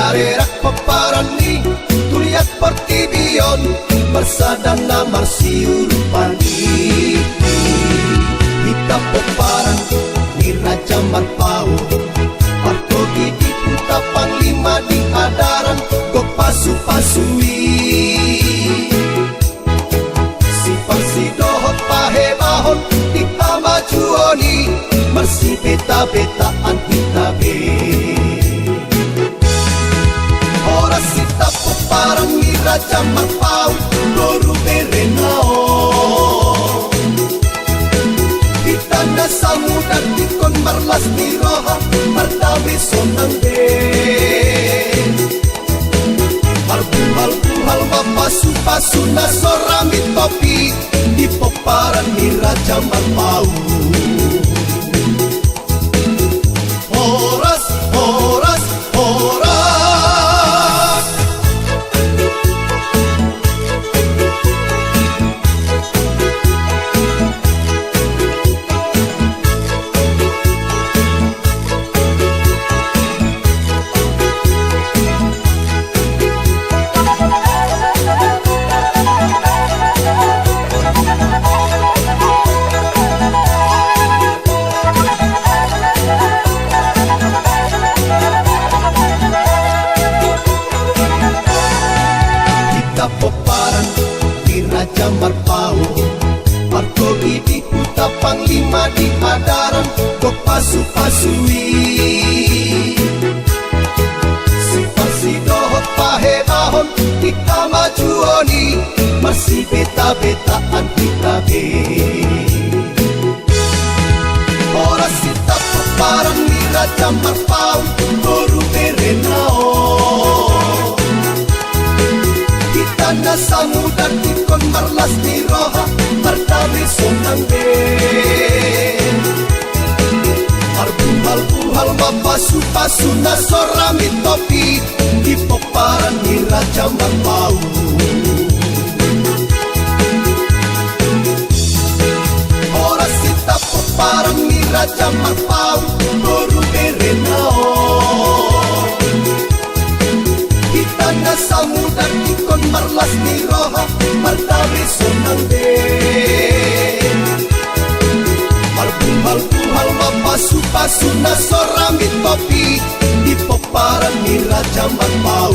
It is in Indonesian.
Darerak peparani tuliat pertibion bersadana marsiur pani kita peparan di Raja Marpau partogi di puta panglima di adaran kok pasu-pasui si parsidohot pahebahon di amajuoni marsi beta-betaan kita be ora sita peparang di Raja Marpau doru berenao ditanda samudan dikon marlas di roha martabe sonang de Hal-hal mapasu-pasu nasorami topi di peparan di Raja Marpau Horas, horas, horas peparan di Raja Marpau partogi di puta panglima di adaran kok pasu-pasui si parsidohot pahebahon di kamajuoni masih beta-betaan kita be ora sita peparan di Raja Marpau baru berenao tanda samudan ikon marlas di roha martabe sonang de Hal-hal mapasu-pasu nasorami topi di peparan di Raja Marpau ora sita peparan di Raja Marpau baru berenao tanda samudan ikon marlas di roha martabe sonang de Hal mapasu-pasu nasorami topi di peparan di Raja Marpau